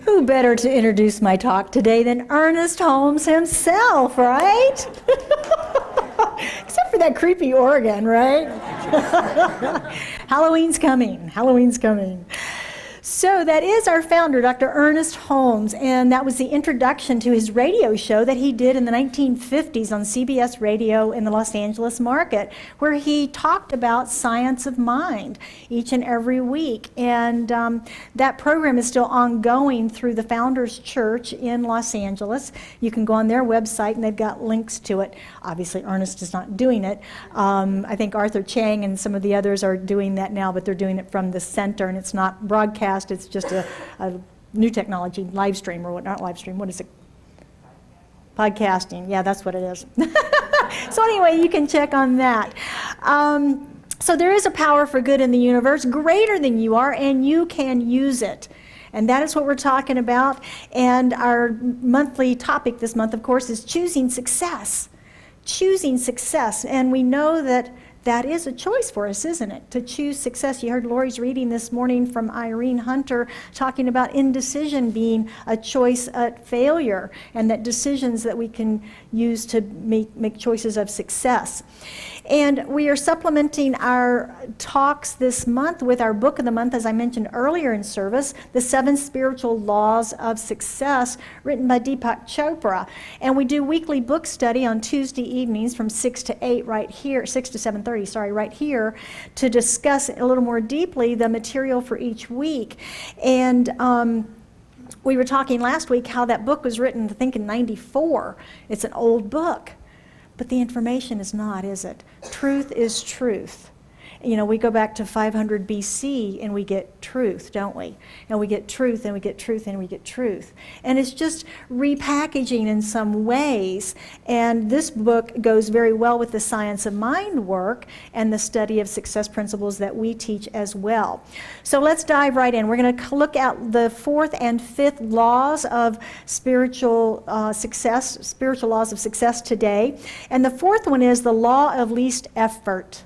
Who better to introduce my talk today than Ernest Holmes himself, right? Except for that creepy organ, right? Halloween's coming. Halloween's coming. So that is our founder, Dr. Ernest Holmes, and that was the introduction to his radio show that he did in the 1950s on CBS radio in the Los Angeles market, where he talked about science of mind each and every week. And that program is still ongoing through the Founders Church in Los Angeles. You can go on their website and they've got links to it. Obviously, Ernest is not doing it. I think Arthur Chang and some of the others are doing that now, but they're doing it from the center, and it's not broadcast. It's just a new technology, live stream or what, not live stream, what is it? Podcasting, yeah, that's what it is. So anyway, you can check on that. So there is a power for good in the universe, greater than you are, and you can use it. And that is what we're talking about. And our monthly topic this month, of course, is choosing success. Choosing success. And we know that that is a choice for us, isn't it? To choose success. You heard Lori's reading this morning from Irene Hunter talking about indecision being a choice at failure, and that decisions that we can use to make choices of success. And we are supplementing our talks this month with our book of the month, as I mentioned earlier in service, The 7 Spiritual Laws of Success, written by Deepak Chopra. And we do weekly book study on Tuesday evenings from 6 to 8 right here, 6 to 7:30, right here, to discuss a little more deeply the material for each week. And we were talking last week how that book was written, I think, in 94. It's an old book. But the information is not, is it? Truth is truth. You know, we go back to 500 BC and we get truth, don't we? And we get truth and we get truth and we get truth. And it's just repackaging in some ways. And this book goes very well with the science of mind work and the study of success principles that we teach as well. So let's dive right in. We're going to look at the 4th and 5th laws of spiritual success, spiritual laws of success today. And the 4th one is the law of least effort.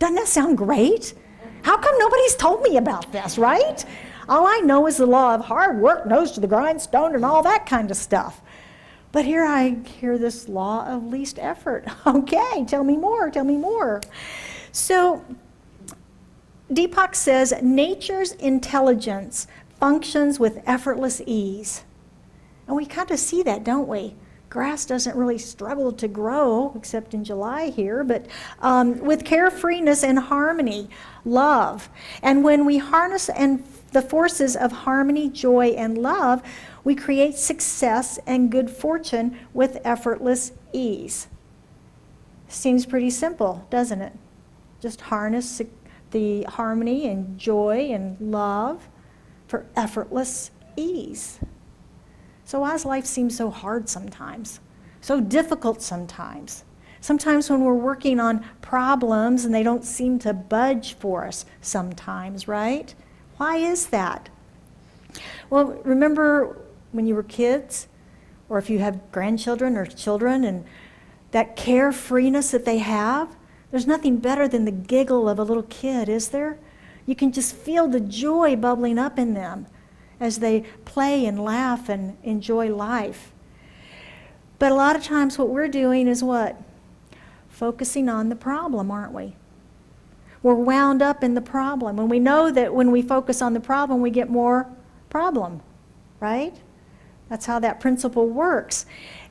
Doesn't that sound great? How come nobody's told me about this, right? All I know is the law of hard work, nose to the grindstone, and all that kind of stuff. But here I hear this law of least effort. Okay, tell me more, tell me more. So Deepak says, nature's intelligence functions with effortless ease. And we kind of see that, don't we? Grass doesn't really struggle to grow, except in July here, but with carefreeness and harmony, love. And when we harness the forces of harmony, joy, and love, we create success and good fortune with effortless ease. Seems pretty simple, doesn't it? Just harness the harmony and joy and love for effortless ease. So why does life seem so hard sometimes? So difficult sometimes? Sometimes when we're working on problems and they don't seem to budge for us sometimes, right? Why is that? Well, remember when you were kids, or if you have grandchildren or children, and that carefreeness that they have? There's nothing better than the giggle of a little kid, is there? You can just feel the joy bubbling up in them as they play and laugh and enjoy life. But a lot of times what we're doing is what? Focusing on the problem, aren't we? We're wound up in the problem. And we know that when we focus on the problem, we get more problem, right? That's how that principle works.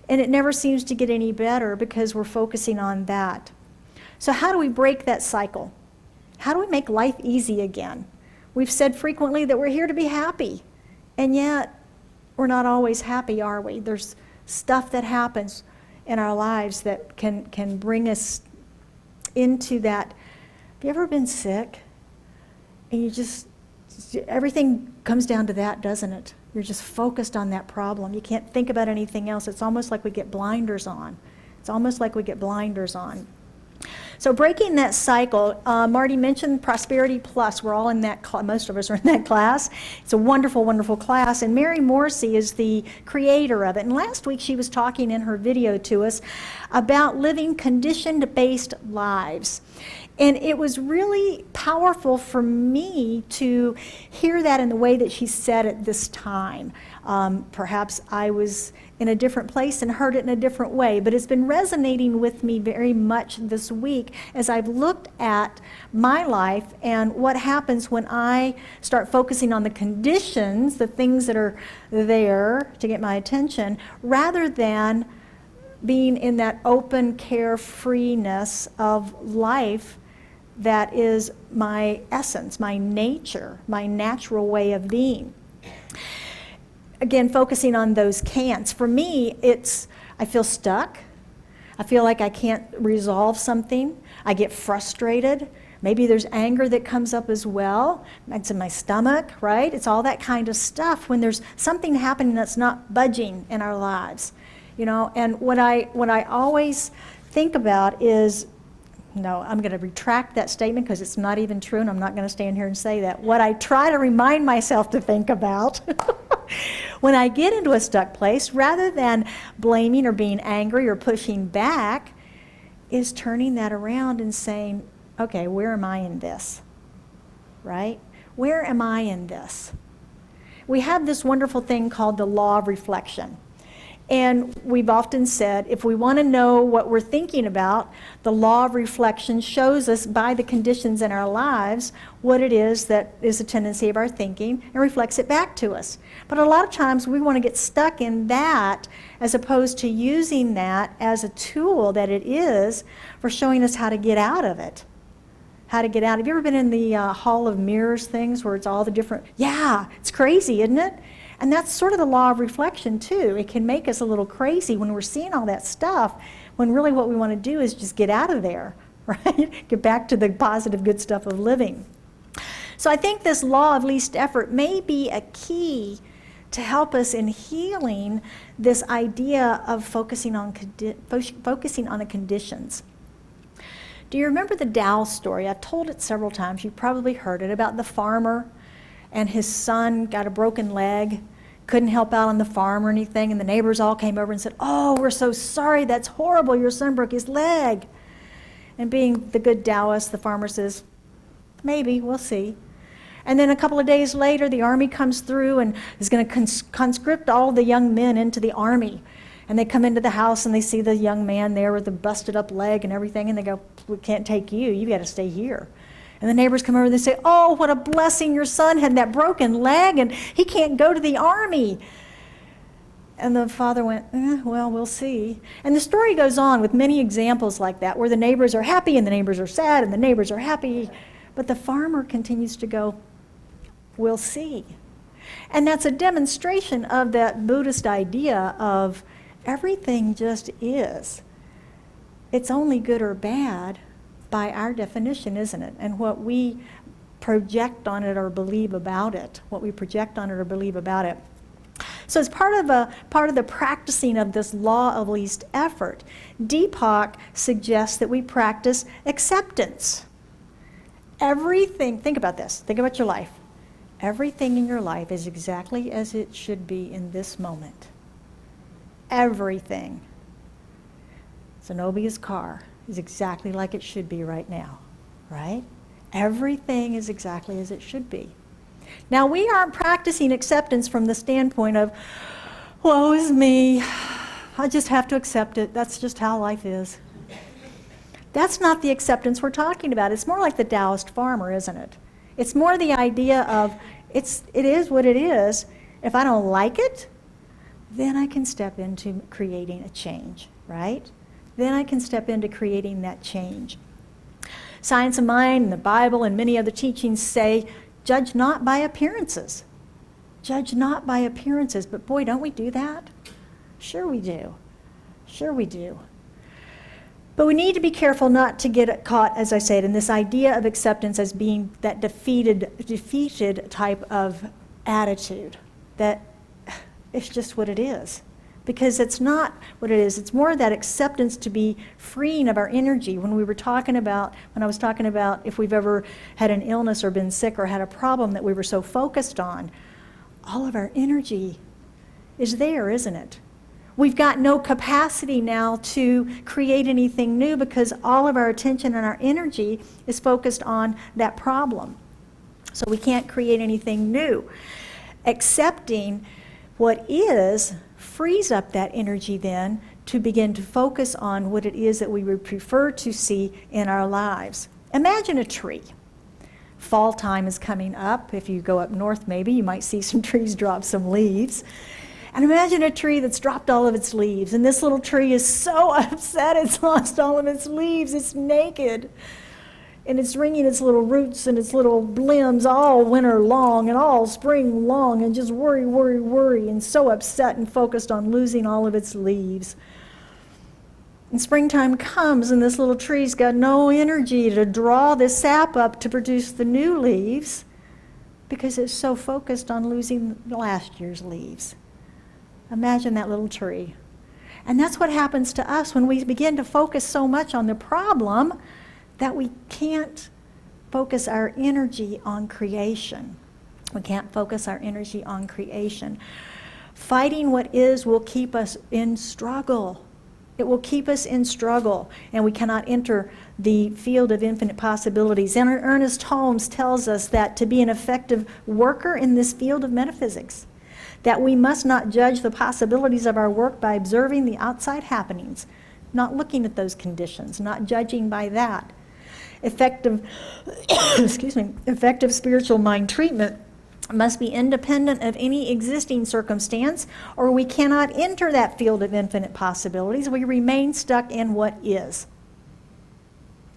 And it never seems to get any better because we're focusing on that. So how do we break that cycle? How do we make life easy again? We've said frequently that we're here to be happy. And yet, we're not always happy, are we? There's stuff that happens in our lives that can bring us into that. Have you ever been sick? And you just, everything comes down to that, doesn't it? You're just focused on that problem. You can't think about anything else. It's almost like we get blinders on. It's almost like we get blinders on. So breaking that cycle, Marty mentioned Prosperity Plus. We're all in that most of us are in that class. It's a wonderful, wonderful class. And Mary Morrissey is the creator of it. And last week she was talking in her video to us about living conditioned-based lives. And it was really powerful for me to hear that in the way that she said it this time. Perhaps I was in a different place and heard it in a different way, but it's been resonating with me very much this week as I've looked at my life and what happens when I start focusing on the conditions, the things that are there to get my attention, rather than being in that open carefreeness of life that is my essence, my nature, my natural way of being. Again, focusing on those can'ts. For me, I feel stuck. I feel like I can't resolve something. I get frustrated. Maybe there's anger that comes up as well. It's in my stomach, right? It's all that kind of stuff when there's something happening that's not budging in our lives. And what I always think about is, no, I'm going to retract that statement because it's not even true, and I'm not going to stand here and say that. What I try to remind myself to think about when I get into a stuck place, rather than blaming or being angry or pushing back, is turning that around and saying, okay, where am I in this? Right? Where am I in this? We have this wonderful thing called the law of reflection. And we've often said, if we want to know what we're thinking about, the law of reflection shows us by the conditions in our lives what it is that is a tendency of our thinking and reflects it back to us. But a lot of times we want to get stuck in that as opposed to using that as a tool that it is for showing us how to get out of it. How to get out. Have you ever been in the Hall of Mirrors things where it's all the different, yeah, it's crazy, isn't it? And that's sort of the law of reflection too. It can make us a little crazy when we're seeing all that stuff, when really what we want to do is just get out of there, right? Get back to the positive, good stuff of living. So I think this law of least effort may be a key to help us in healing this idea of focusing on the conditions. Do you remember the Tao story? I've told it several times. You've probably heard it, about the farmer and his son got a broken leg, couldn't help out on the farm or anything, and the neighbors all came over and said, oh, we're so sorry, that's horrible, your son broke his leg. And being the good Taoist, the farmer says, maybe, we'll see. And then a couple of days later, the army comes through and is going to conscript all the young men into the army. And they come into the house and they see the young man there with the busted up leg and everything, and they go, we can't take you, you've got to stay here. And the neighbors come over and they say, oh, what a blessing, your son had that broken leg and he can't go to the army. And the father went, well, we'll see. And the story goes on with many examples like that, where the neighbors are happy and the neighbors are sad and the neighbors are happy. But the farmer continues to go, we'll see. And that's a demonstration of that Buddhist idea of everything just is. It's only good or bad by our definition, isn't it? And what we project on it or believe about it, So as part of the practicing of this law of least effort, Deepak suggests that we practice acceptance. Everything, think about this, think about your life. Everything in your life is exactly as it should be in this moment. Everything. Zenobia's car is exactly like it should be right now, right? Everything is exactly as it should be. Now, we aren't practicing acceptance from the standpoint of, woe is me, I just have to accept it, that's just how life is. That's not the acceptance we're talking about. It's more like the Taoist farmer, isn't it? It's more the idea of, it is what it is. If I don't like it, then I can step into creating a change, right? Then I can step into creating that change. Science of Mind and the Bible and many other teachings say, judge not by appearances. Judge not by appearances. But boy, don't we do that? Sure we do. Sure we do. But we need to be careful not to get caught, as I said, in this idea of acceptance as being that defeated type of attitude, that it's just what it is. Because it's not what it is. It's more that acceptance to be freeing of our energy. When I was talking about if we've ever had an illness or been sick or had a problem that we were so focused on, all of our energy is there, isn't it? We've got no capacity now to create anything new because all of our attention and our energy is focused on that problem. So we can't create anything new. Accepting what is frees up that energy then to begin to focus on what it is that we would prefer to see in our lives. Imagine a tree. Fall time is coming up. If you go up north maybe, you might see some trees drop some leaves. And imagine a tree that's dropped all of its leaves, and this little tree is so upset it's lost all of its leaves. It's naked, and it's wringing its little roots and its little limbs all winter long and all spring long, and just worry, and so upset and focused on losing all of its leaves. And springtime comes, and this little tree's got no energy to draw the sap up to produce the new leaves because it's so focused on losing last year's leaves. Imagine that little tree. And that's what happens to us when we begin to focus so much on the problem that we can't focus our energy on creation. We can't focus our energy on creation. Fighting what is will keep us in struggle. It will keep us in struggle, and we cannot enter the field of infinite possibilities. And Ernest Holmes tells us that to be an effective worker in this field of metaphysics, that we must not judge the possibilities of our work by observing the outside happenings, not looking at those conditions, not judging by that. Effective spiritual mind treatment must be independent of any existing circumstance, or we cannot enter that field of infinite possibilities. We remain stuck in what is.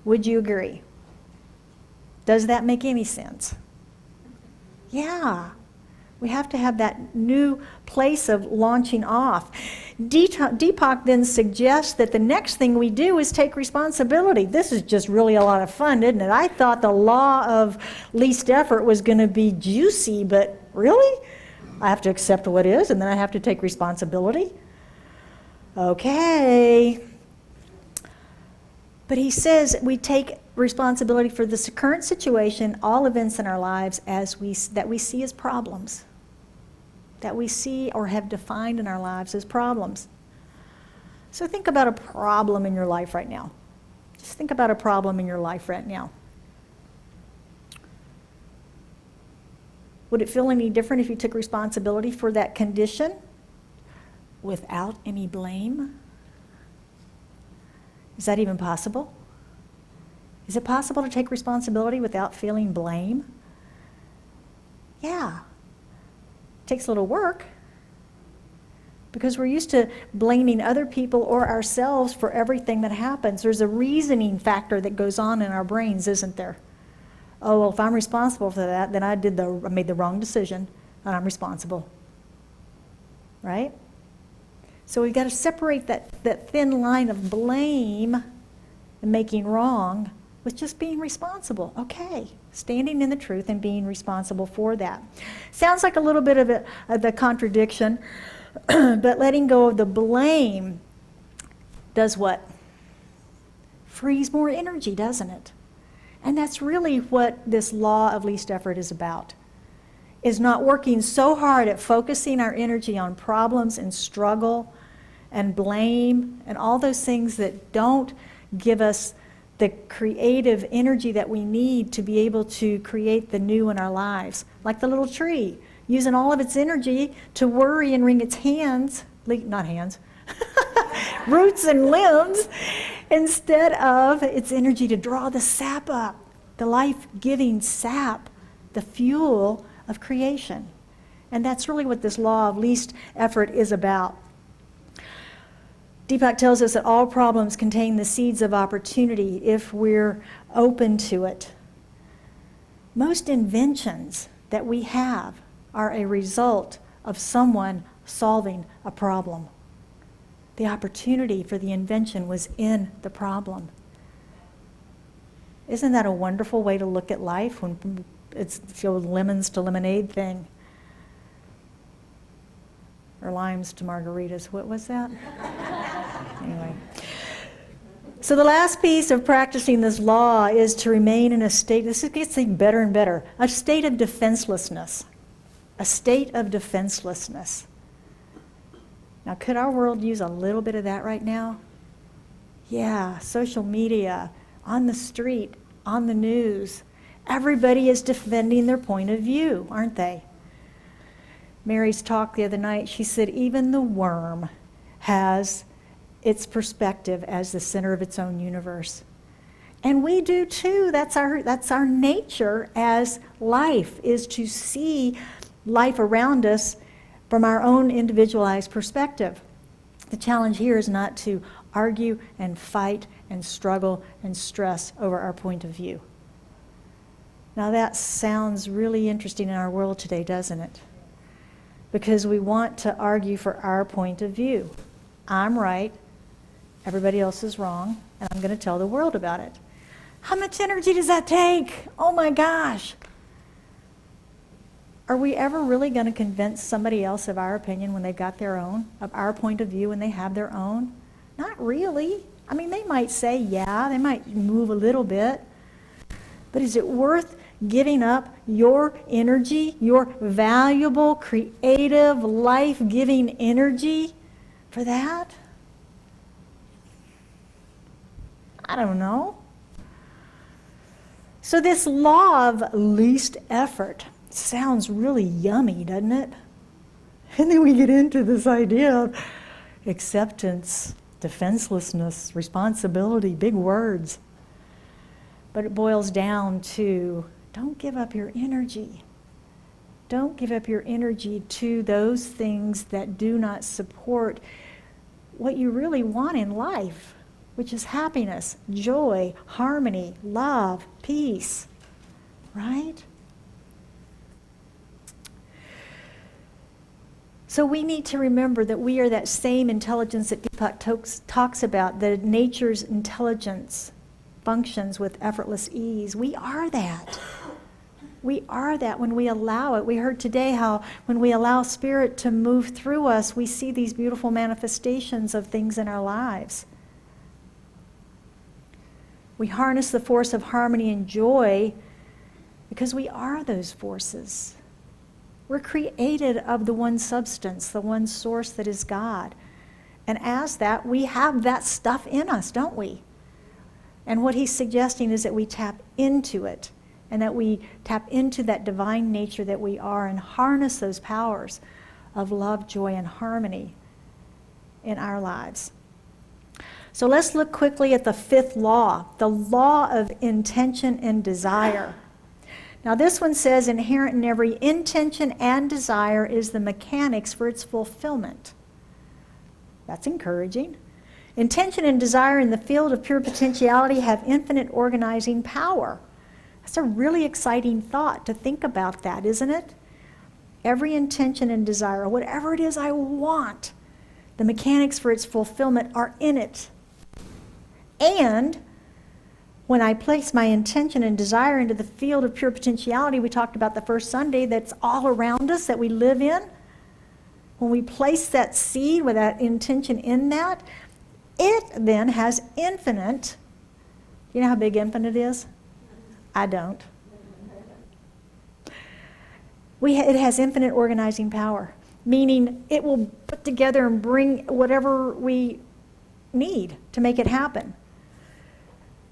Would you agree? Does that make any sense? Yeah. We have to have that new place of launching off. Deepak then suggests that the next thing we do is take responsibility. This is just really a lot of fun, isn't it? I thought the law of least effort was going to be juicy, but really? I have to accept what is, and then I have to take responsibility? Okay. But he says we take responsibility for the current situation, all events in our lives that we see as problems, that we see or have defined in our lives as problems. So think about a problem in your life right now. Just think about a problem in your life right now. Would it feel any different if you took responsibility for that condition without any blame? Is that even possible? Is it possible to take responsibility without feeling blame? Yeah. It takes a little work because we're used to blaming other people or ourselves for everything that happens. There's a reasoning factor that goes on in our brains, isn't there? Oh, well, if I'm responsible for that, then I made the wrong decision and I'm responsible. Right? So we've got to separate that thin line of blame and making wrong with just being responsible. Okay, standing in the truth and being responsible for that. Sounds like a little bit of the contradiction, but letting go of the blame does what? Frees more energy, doesn't it? And that's really what this law of least effort is about. Is not working so hard at focusing our energy on problems and struggle and blame and all those things that don't give us the creative energy that we need to be able to create the new in our lives. Like the little tree, using all of its energy to worry and wring its roots and limbs, instead of its energy to draw the sap up, the life-giving sap, the fuel of creation. And that's really what this law of least effort is about. Deepak tells us that all problems contain the seeds of opportunity if we're open to it. Most inventions that we have are a result of someone solving a problem. The opportunity for the invention was in the problem. Isn't that a wonderful way to look at life when it's the old lemons to lemonade thing? Or limes to margaritas. What was that? Anyway. So the last piece of practicing this law is to remain in a state, this gets even better and better, a state of defenselessness. A state of defenselessness. Now, could our world use a little bit of that right now? Yeah, social media, on the street, on the news. Everybody is defending their point of view, aren't they? Mary's talk the other night, she said even the worm has its perspective as the center of its own universe. And we do too. That's our nature as life, is to see life around us from our own individualized perspective. The challenge here is not to argue and fight and struggle and stress over our point of view. Now that sounds really interesting in our world today, doesn't it? Because we want to argue for our point of view. I'm right, everybody else is wrong, and I'm going to tell the world about it. How much energy does that take? Oh my gosh. Are we ever really going to convince somebody else of our opinion when they've got their own, of our point of view when they have their own? Not really. I mean, they might say, yeah, they might move a little bit. But is it worth giving up your energy, your valuable, creative, life-giving energy for that? I don't know. So this law of least effort sounds really yummy, doesn't it? And then we get into this idea of acceptance, defenselessness, responsibility, big words. But it boils down to, don't give up your energy. Don't give up your energy to those things that do not support what you really want in life, which is happiness, joy, harmony, love, peace, right? So we need to remember that we are that same intelligence that Deepak talks about, that nature's intelligence functions with effortless ease. We are that. We are that when we allow it. We heard today how when we allow Spirit to move through us, we see these beautiful manifestations of things in our lives. We harness the force of harmony and joy because we are those forces. We're created of the one substance, the one source that is God. And as that, we have that stuff in us, don't we? And what he's suggesting is that we tap into it, and that we tap into that divine nature that we are and harness those powers of love, joy, and harmony in our lives. So let's look quickly at the fifth law, the law of intention and desire. Now this one says, inherent in every intention and desire is the mechanics for its fulfillment. That's encouraging. Intention and desire in the field of pure potentiality have infinite organizing power. That's a really exciting thought to think about that, isn't it? Every intention and desire, whatever it is I want, the mechanics for its fulfillment are in it. And when I place my intention and desire into the field of pure potentiality, we talked about the first Sunday, that's all around us, that we live in. When we place that seed with that intention in that, it then has infinite, you know how big infinite is? I don't. It has infinite organizing power, meaning it will put together and bring whatever we need to make it happen.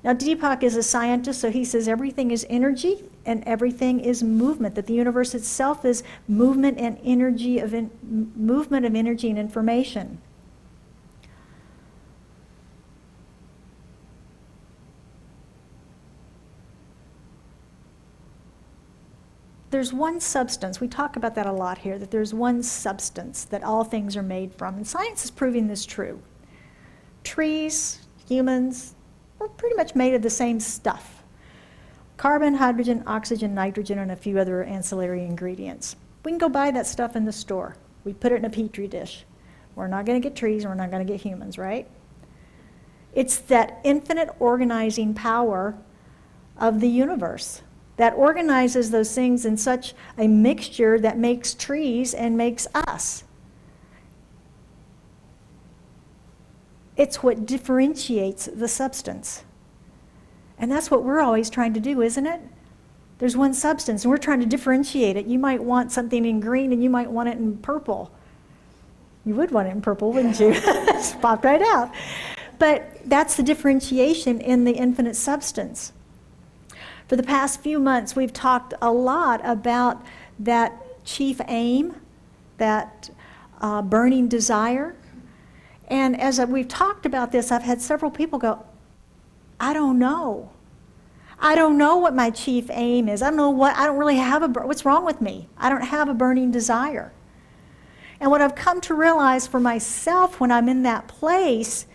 Now, Deepak is a scientist, so he says everything is energy and everything is movement, that the universe itself is movement and energy movement of energy and information. There's one substance, we talk about that a lot here, that there's one substance that all things are made from, and science is proving this true. Trees, humans, we're pretty much made of the same stuff. Carbon, hydrogen, oxygen, nitrogen, and a few other ancillary ingredients. We can go buy that stuff in the store. We put it in a petri dish. We're not going to get trees, and we're not going to get humans, right? It's that infinite organizing power of the universe that organizes those things in such a mixture that makes trees and makes us. It's what differentiates the substance. And that's what we're always trying to do, isn't it? There's one substance, and we're trying to differentiate it. You might want something in green, and you might want it in purple. You would want it in purple, wouldn't you? Just popped right out. But that's the differentiation in the infinite substance. For the past few months, we've talked a lot about that chief aim, that burning desire. And as we've talked about this, I've had several people go, I don't know. I don't know what my chief aim is. I don't really have what's wrong with me? I don't have a burning desire. And what I've come to realize for myself when I'm in that place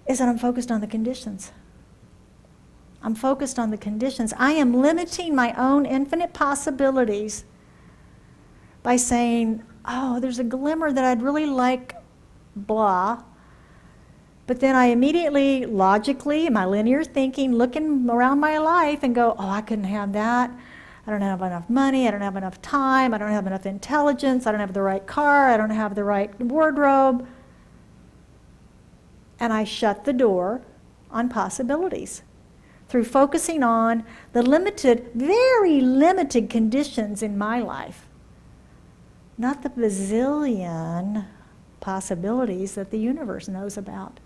is that I'm focused on the conditions. I'm focused on the conditions. I am limiting my own infinite possibilities by saying, oh, there's a glimmer that I'd really like, blah. But then I immediately, logically, in my linear thinking, looking around my life and go, oh, I couldn't have that. I don't have enough money. I don't have enough time. I don't have enough intelligence. I don't have the right car. I don't have the right wardrobe. And I shut the door on possibilities through focusing on the limited, very limited conditions in my life, not the bazillion possibilities that the universe knows about.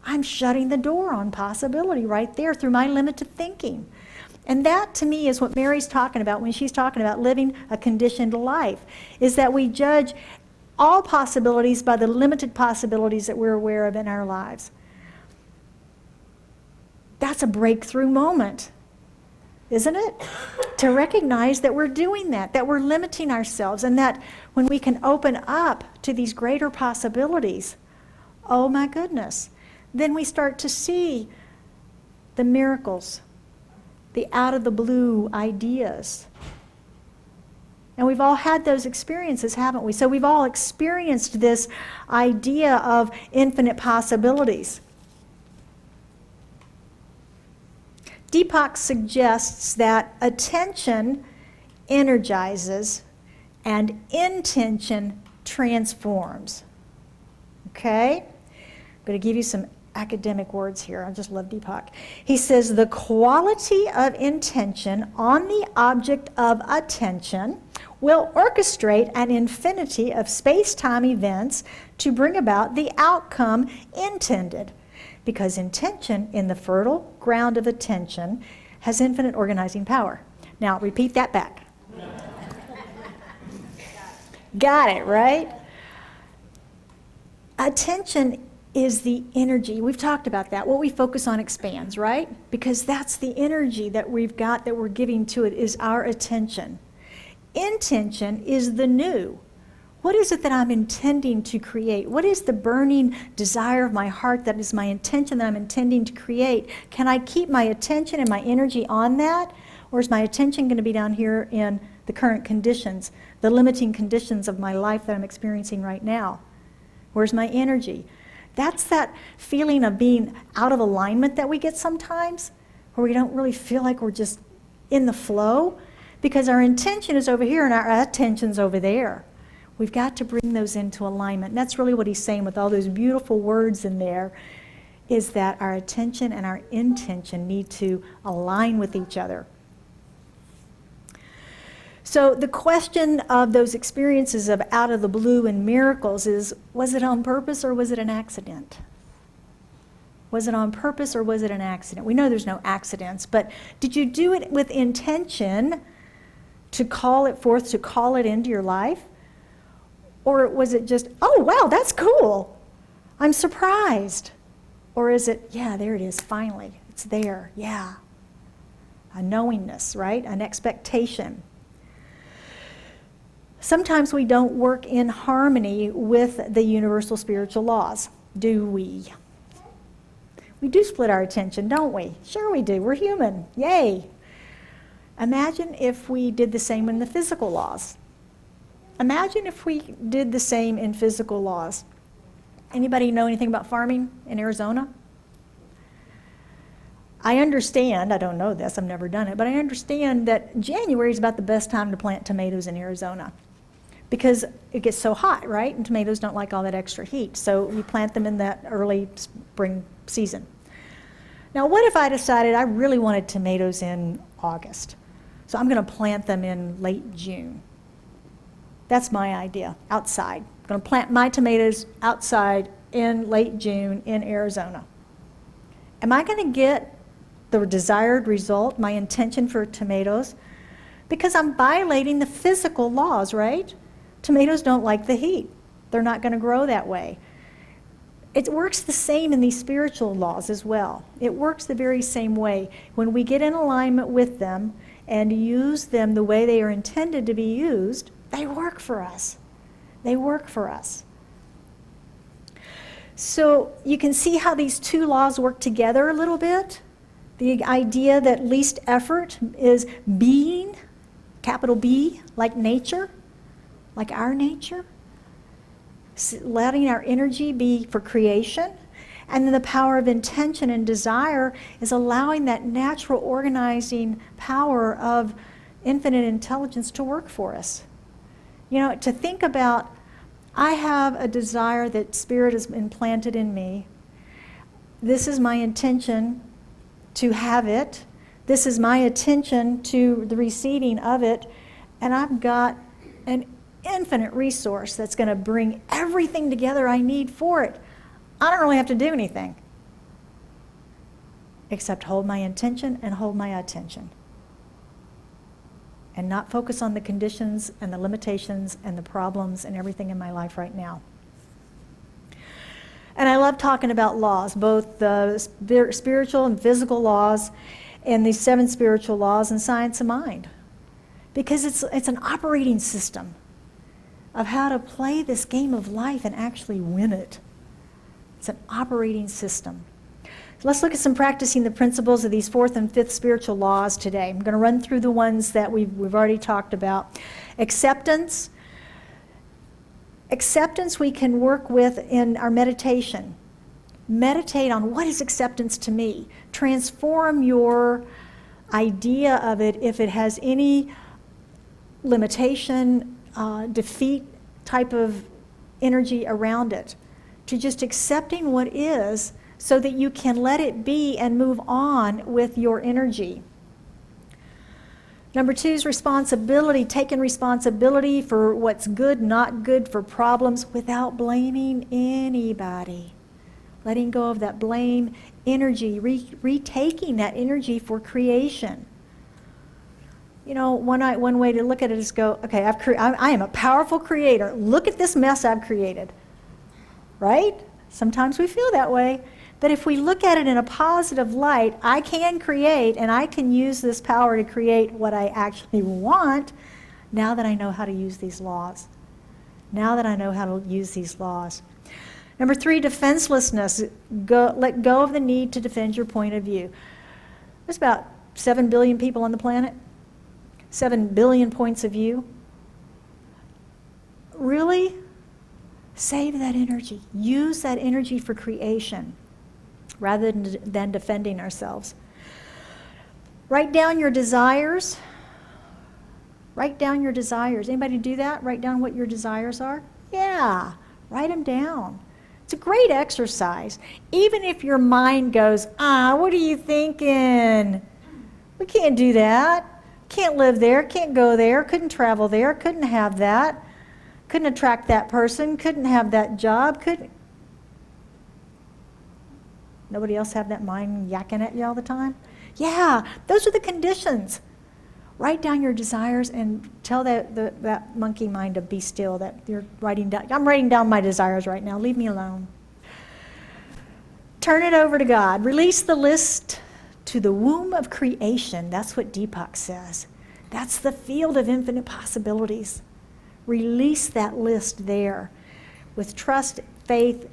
I'm shutting the door on possibility right there through my limited thinking. And that, to me, is what Mary's talking about when she's talking about living a conditioned life, is that we judge all possibilities by the limited possibilities that we're aware of in our lives. That's a breakthrough moment, isn't it? To recognize that we're doing that we're limiting ourselves, and that when we can open up to these greater possibilities, oh my goodness, then we start to see the miracles, the out-of-the-blue ideas. And we've all had those experiences, haven't we? So we've all experienced this idea of infinite possibilities. Deepak suggests that attention energizes and intention transforms. Okay? I'm going to give you some academic words here. I just love Deepak. He says, the quality of intention on the object of attention will orchestrate an infinity of space-time events to bring about the outcome intended. Because intention in the fertile ground of attention has infinite organizing power. Now, repeat that back. Got it, right? Attention is the energy. We've talked about that. What we focus on expands, right? Because that's the energy that we've got that we're giving to it, is our attention. Intention is the new. What is it that I'm intending to create? What is the burning desire of my heart that is my intention that I'm intending to create? Can I keep my attention and my energy on that? Or is my attention going to be down here in the current conditions, the limiting conditions of my life that I'm experiencing right now? Where's my energy? That's that feeling of being out of alignment that we get sometimes, where we don't really feel like we're just in the flow, because our intention is over here and our attention's over there. We've got to bring those into alignment. And that's really what he's saying with all those beautiful words in there, is that our attention and our intention need to align with each other. So the question of those experiences of out of the blue and miracles is, was it on purpose or was it an accident? Was it on purpose or was it an accident? We know there's no accidents, but did you do it with intention to call it forth, to call it into your life? Or was it just, oh, wow, that's cool. I'm surprised. Or is it, yeah, there it is, finally. It's there, yeah. A knowingness, right? An expectation. Sometimes we don't work in harmony with the universal spiritual laws, do we? We do split our attention, don't we? Sure we do. We're human. Yay. Imagine if we did the same in the physical laws. Imagine if we did the same in physical laws. Anybody know anything about farming in Arizona? I understand, I don't know this, I've never done it, but I understand that January is about the best time to plant tomatoes in Arizona, because it gets so hot, right? And tomatoes don't like all that extra heat, so we plant them in that early spring season. Now, what if I decided I really wanted tomatoes in August? So I'm going to plant them in late June. That's my idea, outside. I'm going to plant my tomatoes outside in late June in Arizona. Am I going to get the desired result, my intention for tomatoes? Because I'm violating the physical laws, right? Tomatoes don't like the heat. They're not going to grow that way. It works the same in these spiritual laws as well. It works the very same way. When we get in alignment with them and use them the way they are intended to be used, they work for us. They work for us. So you can see how these two laws work together a little bit. The idea that least effort is being, capital B, like nature, like our nature. Letting our energy be for creation. And then the power of intention and desire is allowing that natural organizing power of infinite intelligence to work for us. You know, to think about, I have a desire that Spirit has implanted in me. This is my intention to have it. This is my attention to the receiving of it. And I've got an infinite resource that's going to bring everything together I need for it. I don't really have to do anything except hold my intention and hold my attention. And not focus on the conditions and the limitations and the problems and everything in my life right now. And I love talking about laws, both the spiritual and physical laws and these 7 spiritual laws and science of mind. Because it's an operating system of how to play this game of life and actually win it. It's an operating system. Let's look at some practicing the principles of these 4th and 5th spiritual laws today. I'm going to run through the ones that we've already talked about. Acceptance. Acceptance we can work with in our meditation. Meditate on what is acceptance to me. Transform your idea of it if it has any limitation, defeat type of energy around it. To just accepting what is, so that you can let it be and move on with your energy. Number 2 is responsibility, taking responsibility for what's good, not good, for problems without blaming anybody. Letting go of that blame energy, retaking that energy for creation. You know, one way to look at it is go, okay, I am a powerful creator. Look at this mess I've created. Right? Sometimes we feel that way. But if we look at it in a positive light, I can create, and I can use this power to create what I actually want now that I know how to use these laws. Now that I know how to use these laws. Number 3, defenselessness. Let go of the need to defend your point of view. There's about 7 billion people on the planet. 7 billion points of view. Really? Save that energy. Use that energy for creation rather than defending ourselves. Write down your desires. Write down your desires. Anybody do that? Write down what your desires are? Yeah, write them down. It's a great exercise. Even if your mind goes, what are you thinking? We can't do that. Can't live there, can't go there, couldn't travel there, couldn't have that. Couldn't attract that person, couldn't have that job, couldn't. Nobody else have that mind yakking at you all the time? Yeah, those are the conditions. Write down your desires and tell that monkey mind to be still, that you're writing down. I'm writing down my desires right now, leave me alone. Turn it over to God. Release the list to the womb of creation. That's what Deepak says. That's the field of infinite possibilities. Release that list there with trust, faith,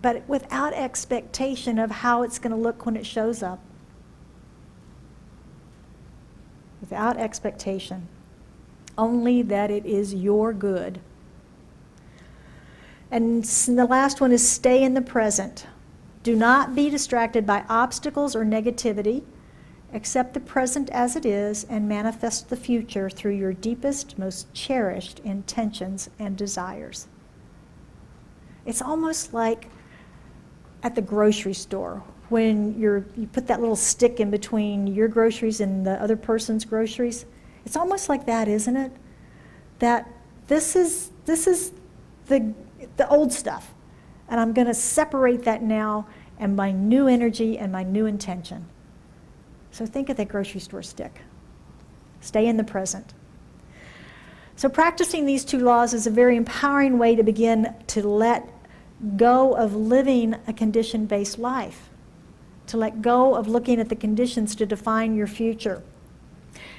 but without expectation of how it's going to look when it shows up. Without expectation. Only that it is your good. And the last one is stay in the present. Do not be distracted by obstacles or negativity. Accept the present as it is and manifest the future through your deepest, most cherished intentions and desires. It's almost like at the grocery store when you put that little stick in between your groceries and the other person's groceries. It's almost like that, isn't it? That this is the old stuff. And I'm going to separate that now and my new energy and my new intention. So think of that grocery store stick. Stay in the present. So practicing these two laws is a very empowering way to begin to let go of living a condition-based life, to let go of looking at the conditions to define your future.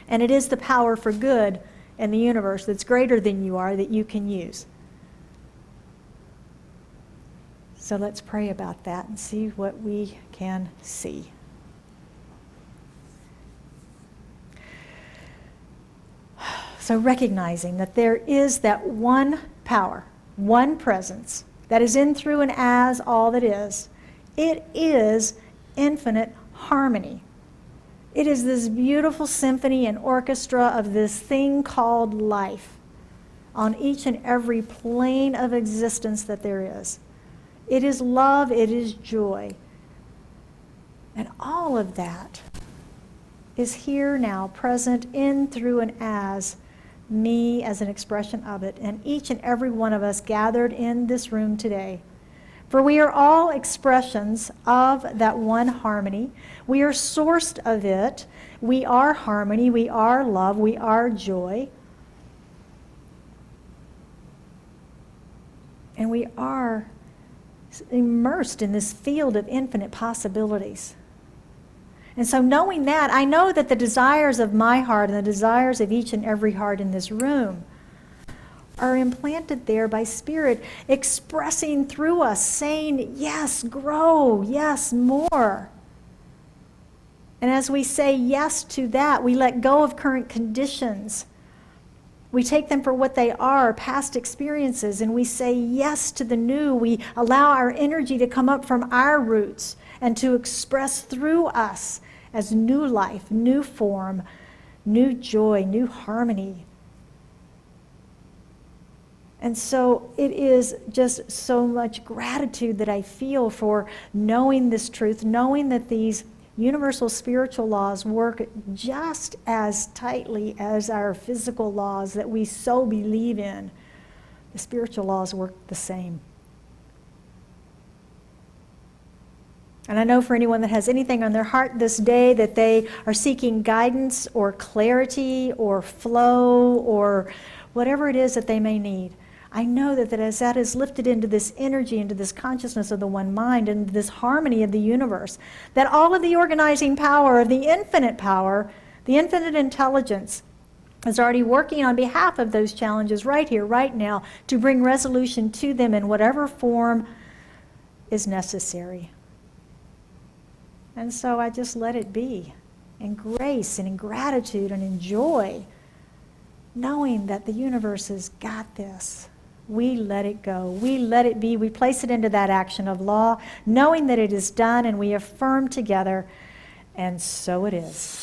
And it is the power for good in the universe that's greater than you are that you can use. So let's pray about that and see what we can see. So recognizing that there is that one power, one presence, that is in, through, and as all that is. It is infinite harmony. It is this beautiful symphony and orchestra of this thing called life on each and every plane of existence that there is. It is love, it is joy. And all of that is here now, present in, through, and as me as an expression of it, and each and every one of us gathered in this room today. For we are all expressions of that one harmony. We are sourced of it. We are harmony. We are love. We are joy. And we are immersed in this field of infinite possibilities. And so knowing that, I know that the desires of my heart and the desires of each and every heart in this room are implanted there by Spirit, expressing through us, saying, yes, grow, yes, more. And as we say yes to that, we let go of current conditions. We take them for what they are, past experiences, and we say yes to the new. We allow our energy to come up from our roots and to express through us as new life, new form, new joy, new harmony. And so it is just so much gratitude that I feel for knowing this truth, knowing that these universal spiritual laws work just as tightly as our physical laws that we so believe in. The spiritual laws work the same. And I know for anyone that has anything on their heart this day that they are seeking guidance or clarity or flow or whatever it is that they may need, I know that as that is lifted into this energy, into this consciousness of the one mind, and this harmony of the universe, that all of the organizing power of the infinite power, the infinite intelligence, is already working on behalf of those challenges right here, right now, to bring resolution to them in whatever form is necessary. And so I just let it be in grace and in gratitude and in joy, knowing that the universe has got this. We let it go. We let it be. We place it into that action of law, knowing that it is done, and we affirm together, and so it is.